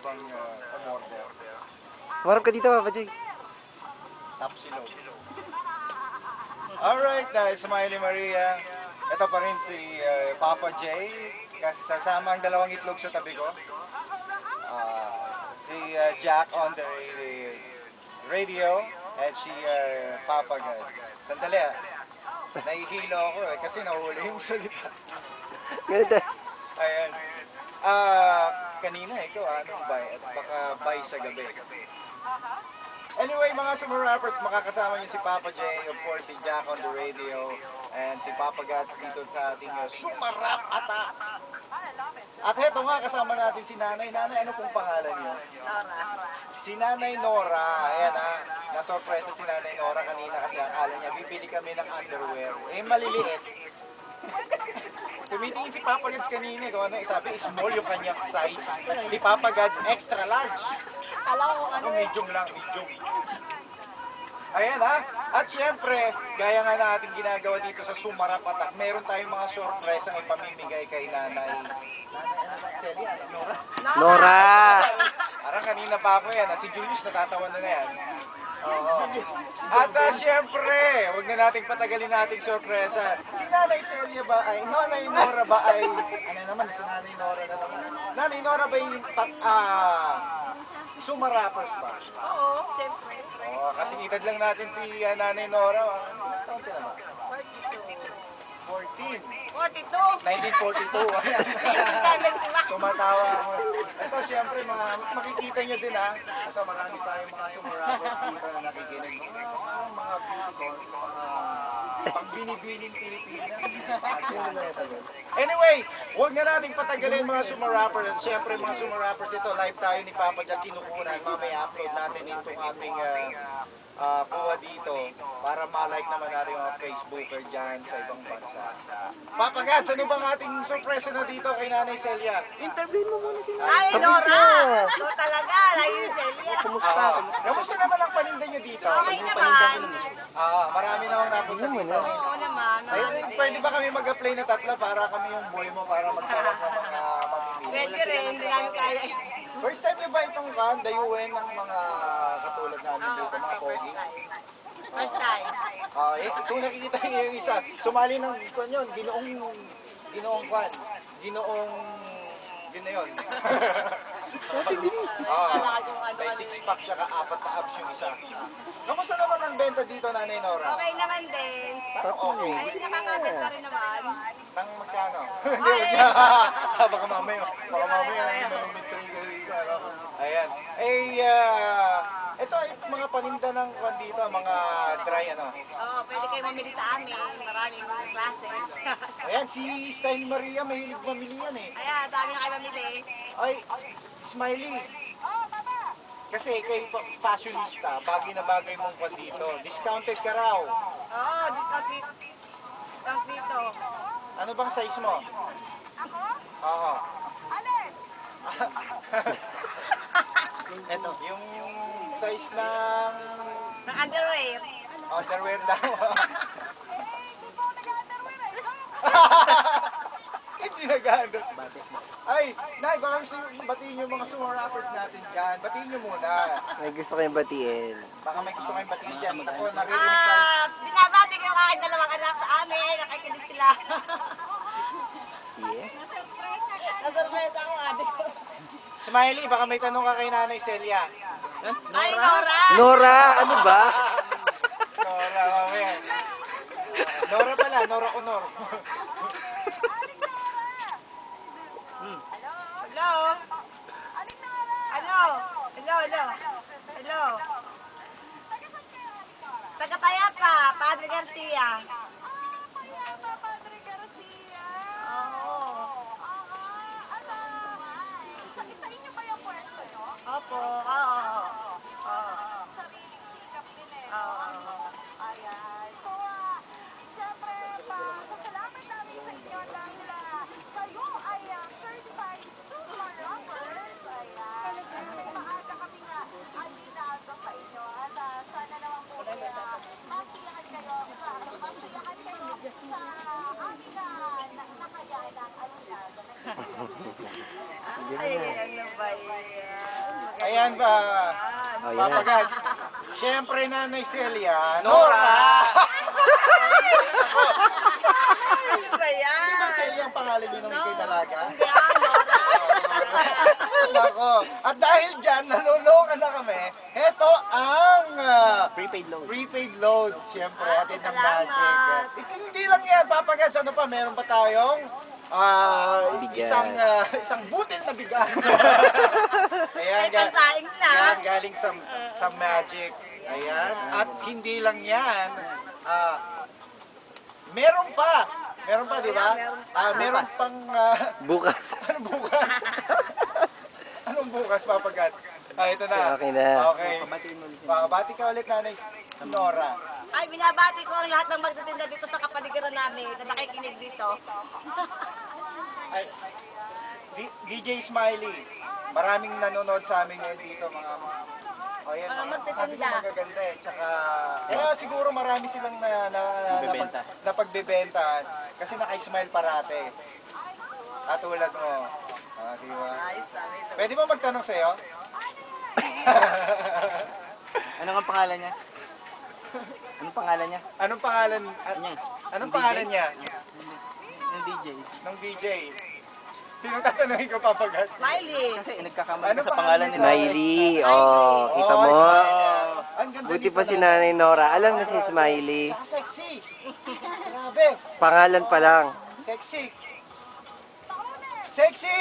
pang umorder. Marap ka dito, Papa Jay. Tapsilog. Alright, Smiley Maria. Ito pa rin si Papa J. Kasama ang dalawang itlog sa tabi ko. Si Jack on the radio. At si Papa God. Sandali nahihilo ako kasi nahuli yung salita. Ganito. Ayan. Kanina ikaw anong bay? Baka bay sa gabi. Anyway, mga summer rappers, makakasama niyo si Papa J, of course, si Jack on the radio, and si Papa Gats dito sa ating Sumarap Attack. At heto nga, kasama natin si Nanay. Nanay, ano pong pangalan niyo? Nora. Si Nanay Nora. Ayan nasorpresa si Nanay Nora kanina kasi akala niya, bibili kami ng underwear. Eh, maliliit. Tumitingin si Papa Gats kanina, kung ano, sabi, small yung kanyang size. Si Papa Gats, extra large. Alam ko ano Medium lang, medium. Ayan at syempre, gaya nga natin ginagawa dito sa Sumarap Attack, meron tayong mga sorpresa na ipamimigay kay Nanay. Celia, Nora? Nora! Parang kanina pa ako yan, si Julius natatawa na yan. Oo. At syempre, huwag na nating patagalin nating sorpresa. Si Nanay Celia ba ay, Nanay Nora ba ay, ano naman, si Nanay Nora na naman. Nanay Nora ba yung Sumarappers ba? Oo, siyempre. Oo, kasi edad lang natin si Nanay Nora. Ilang taon ka naman? 14. 42. 1942. Tumatawa ako. Ito, siyempre, makikita nyo din Ito, marami tayong mga sumarappers dito na nakikinig. Mga beautiful, mga pangbinibining Pilipinas. Anyway, huwag na nating patagalin mga sumarappers. At siyempre, mga sumarappers ito, live tayo ni Papa Jack kinukunan. Mamaya upload natin itong ating kuha dito para ma-like naman natin yung mga Facebooker dyan sa ibang bansa. Papa Gats, ano bang ating surpresa na dito kay Nanay Celia? Interview mo muna si Ay, Nanay. Nora! Ito talaga, lagi yung Celia. Kumusta? Kamusta naman ang paninda niyo dito? Okay naman. Marami namang napunta dito. Oo naman. Ay, pwede ba kami mag-apply na tatlo para kami yung boy mo para magkaroon ng mga mamimili? Pwede rin, hindi namin kaya. First time niyo ba itong dayuhin ng mga katulad namin dito, mga pogi? First time. Kung nakikita niyo yung isa, sumali ng kwan yun, ginoong kwan, ginoong yun. May 6-pack tsaka 4 na abs yung isa. Kamusta naman ang benta dito, Nanay Nora? Okay naman din. Okay. Ay, nakakabenta rin naman. Tang magkano? Ay! Baka mamaya ayan. Ito ay mga paninda ng kwan dito, mga dry Oo, pwede kayo mamili sa amin. Maraming klase. Ayan, si Style Maria, mahilig mamili yan Ayan, sa amin na kayo mamili. Ay, Smiley. Kasi kay fashionista, bagay na bagay mong kwan dito. Discounted ka raw. Oo, discount dito. Ano bang size mo? Ako? Oo. Alin? Ito, yung size ng Ng underwear. underwear daw. Hindi po nag-underwear Hindi nag-ano. Ay, Nay, baka gusto batiin yung mga sumarappers natin dyan. Batiin nyo muna. May gusto kayong batiin. Baka may gusto kayong batiin dyan. Ako, naririnig tayo. Binabati ko yung aking dalawang anak sa amin. Nakikinig sila. Yes. Nasurpresa ako, ate ko. Smiley, baka may tanong ka kay Nanay Celia. Ay, Nora! Nora, ano ba? Nora, mamaya. Nora pala, Nora Honor. Hello? Hello? Taga-Payapa, Padre Garcia. Payapa, Padre Garcia. Oo. Sa inyo ba yung pwesto nyo? Opo, oo. Sariling sikap din Oo. Ayan. So, syempre, pasalamat namin sa inyo dahil kayo ay certified super rockers. Ayan. May maaga kami nga alinado sa inyo. At sana naman po masiyahan kayo. Masaya ba yan? Ayan ba? Oh, yan. Papa Gads. Siyempre, Nanay Celia. Nora! Ano ba yan? Di ba Celia ang pangalan niyo nung ikay dalaga? Hindi Nora. Nako. At dahil dyan, nanulokan na kami. Ito ang prepaid load. Siyempre, atin ng salamat. magic. Hindi lang yan, Papa Gads. Ano pa, meron pa tayong Bigas. isang butil na bigas. Ayan, May pansaing na. yan, galing sa magic. Ayan. At hindi lang yan. Meron pa. Meron pa, di ba? Meron pa. Meron pang... Bukas. anong bukas? Anong bukas, Papa Gads? Ito na. Okay na. Okay. Bati ka ulit, Nanay Nora. Ay, binabati ko ang lahat ng magtitinda dito sa kapaligiran namin na nakikinig dito. Ay, DJ Smiley. Maraming nanonood sa amin ngayon dito, mga oh, yan, Mga sabi ko magtitinda. magaganda eh. Tsaka, siguro marami silang napagbebenta kasi naka-smile parate. Katulad mo. Di ba? Ayos namin. Pwede ba magtanong sa'yo? Ano ang pangalan niya? Anong pangalan niya? Anong pangalan? Anong pangalan niya? Yung DJ. Ng DJ. Sinong tatanungin ko, Papa Gads? Smiley. Kasi nagkakamali Ano ka sa pangalan pangalan niya? nila. Smiley. Oh, kita mo. Ang ganda Buti nito pa si na. Nanay Nora. Alam na si Smiley. Tsaka sexy. Grabe. Pangalan pa lang. Sexy. Sexy.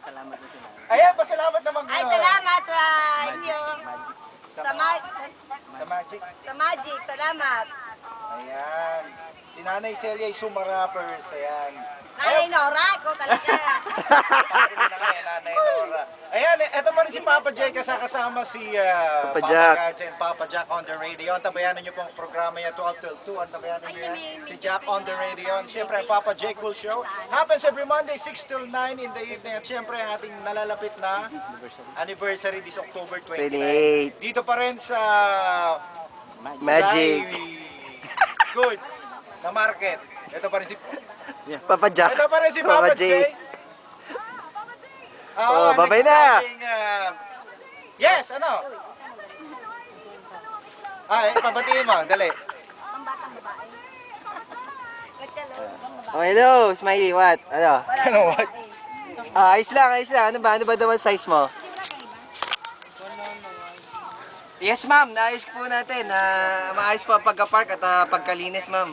Salamat na sila. Ayan, pasalamat naman Ay, kayo. salamat sa inyo. Sa Magic. Magic, salamat. Ayan. Si Nanay Celia ay sumarappers. Ayan. Nanay Nora, ko talaga. Sabi na nga eh, Nanay Nora. Ayan, eto pa rin si Papa Jack kasama si Papa Jack. Gads and Papa Jack on the radio. Antabayanan niyo po ang programa niya 12 till 2. Antabayanan niyo yan. Si Jack on the radio. And syempre, ang Papa Jack Cool Show happens every Monday 6 till 9 in the evening. At syempre, ang ating nalalapit na anniversary this October 29. 28. Dito pa rin sa Magic. Good na market. Ito pa rin si Papa Jack. Ito pa rin si Papa J. Oh, babay na. Yes, ano? Pabatiin mo, dali. Ang batang babae. Oh, hello, Smiley. What? Ano? Ano, what? Ayos lang, ayos lang. Ano ba daw ang size mo? Yes, ma'am. Naayos po natin. Maayos po ang pagka-park at pagkalinis, ma'am.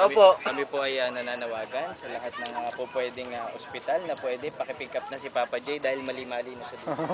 Opo. Kami po ay nananawagan sa lahat ng mga po pwedeng ospital na pwede pakipick up na si Papa J dahil mali-mali na siya dito.